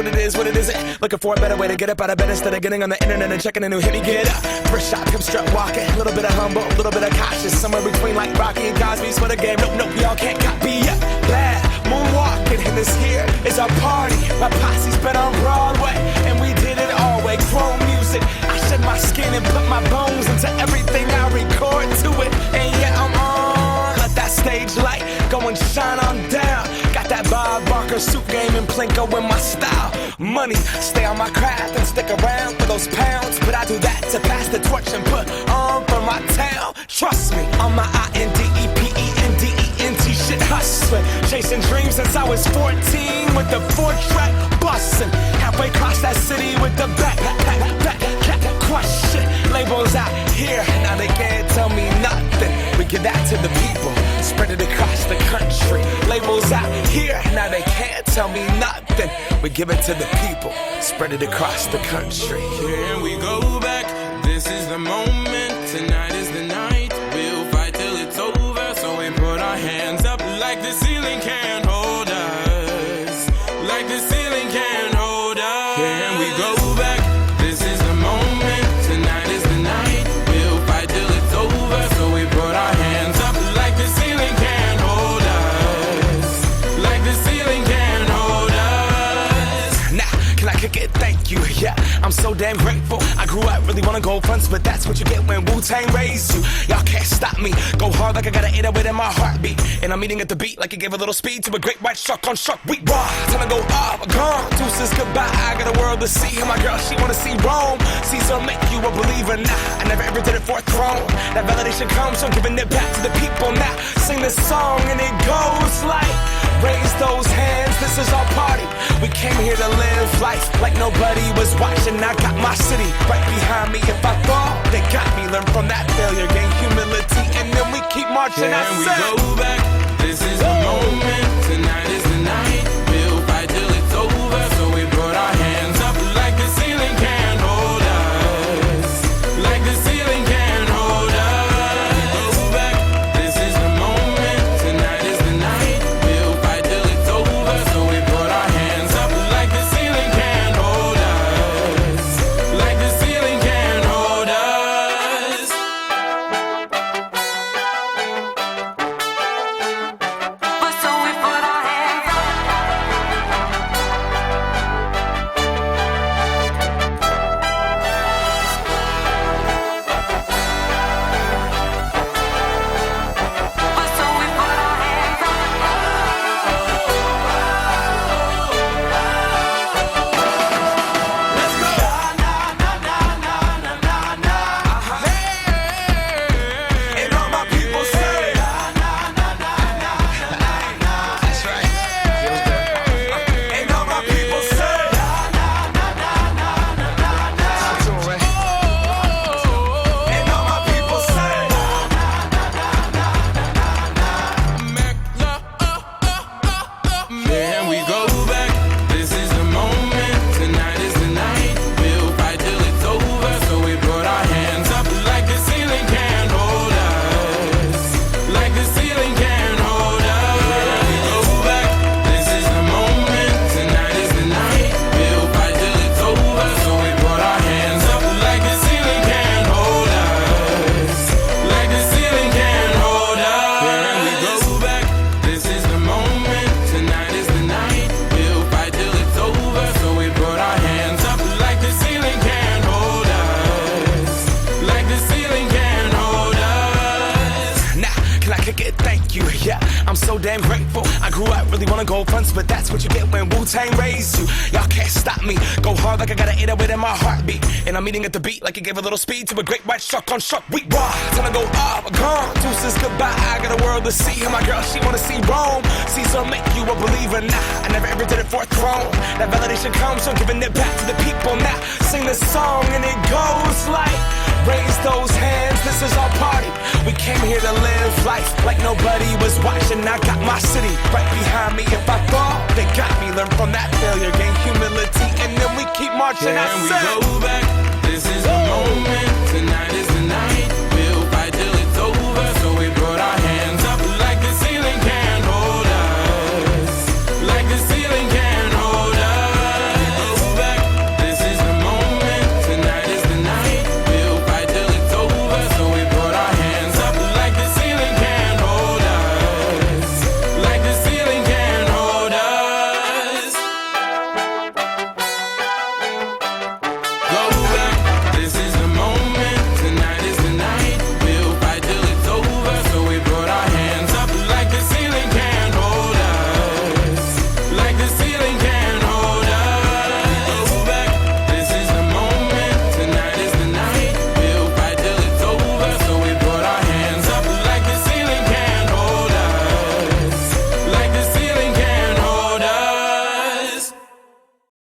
what it is, what it isn't. Looking for a better way to get up out of bed instead of getting on the internet and checking a new hit. Me get up, first shot, come strut walking. A little bit of humble, a little bit of cautious. Somewhere between like Rocky and Cosby's for the game. Nope, y'all can't copy up. Bad moonwalking, and this here is our party. My posse's been on Broadway, and we did it all way. Chrome music, I shed my skin and put my bones into everything I record to it. And yeah, I'm on. Let that stage light go and shine on down. Got that Bob Barker suit game and Plinko in my style. Money, stay on my craft and stick around for those pounds. But I do that to pass the torch and put on for my town. Trust me, on my INDEPENDENT shit hustling. Chasing dreams since I was 14 with the 4-track bustin'. Halfway across that city with the back crush shit. Labels out here, now they can't tell me nothing. We give that to the people, spread it across the country. Labels out here, now they can't tell me nothing. We give it to the people, spread it across the country. Here we go back, this is the moment, tonight is the night. We'll fight till it's over, so we put our hands up like the ceiling can't hold us. Like the ceiling can't hold us. Here we go back, this is the moment, tonight is the night. We'll fight till it's over, so we put our hands up like the ceiling can't hold us. Like the ceiling can't hold us. Now, can I kick it? Thank you, yeah. I'm so damn grateful. I grew up really wanna go fronts, but that's what you get when Wu-Tang raised you. Y'all can't stop me. Go hard like I got an 808 in my heartbeat. And I'm eating at the beat like it gave a little speed to a great white shark on shark. We raw. Time to go off, gone. Deuces goodbye. I got a world to see. And my girl, she wanna see Rome. Caesar make you a believer. Nah, I never ever did it for a throne. That validation comes from giving it back to the people. Now, sing this song and it goes like, raise those hands, this is our party. We came here to live life like nobody was watching. I got my city right behind me. If I fall, they got me. Learn from that failure, gain humility, and then we keep marching. Can we go back? This is the moment. Tonight is the night. We'll fight till it's over. So we put our hands up like the ceiling can't hold us. Like the ceiling can't hold us. Go back. This is the moment. Tonight is the night. We'll fight till it's over. So we put our hands up like the ceiling can't hold us. Like the ceiling can't hold us. But so we put our hands up. But so we put our hands up. Let's go. And all my people say, that's right. Feels good. And all my people say, talk to 'em, right? And all my people say, Can we go back? This is the moment. Tonight is the night. We'll fight till it's over. So we put our hands up like the ceiling can't hold us. Like the ceiling can't hold us. We go back. This is the moment. Tonight is the night. We'll fight till it's over. So we put our hands up like the ceiling can't hold us. Like the ceiling can't hold us. Can we go back? This is the moment. Tonight is the night. We'll fight till it's over. So we put our hands up like the ceiling can't hold us. Like the ceiling can't hold us. nah, can I kick it? Thank you, yeah. I'm so damn grateful. I grew up really wanna go fronts, but that's what you get when Wu-Tang raised you. Y'all can't stop me. Go hard like I got an 808 in my heartbeat. And I'm eating at the beat like it gave a little speed to a great white shark on shark. We raw. Time to go off, gone. Deuces goodbye. I got a world to see. And my girl, she wanna see Rome. Caesar make you a believer. Nah, I never ever did it for a throne. That validation comes from giving it back to the people. Now, sing this song and it goes like, raise those hands, this is our party. We came here to live life like nobody was watching. I got my city right behind me. If I fall, they got me. Learn from that failure, gain humility, and then we keep marching. I Can we said, go back? This is the moment. Tonight is the night.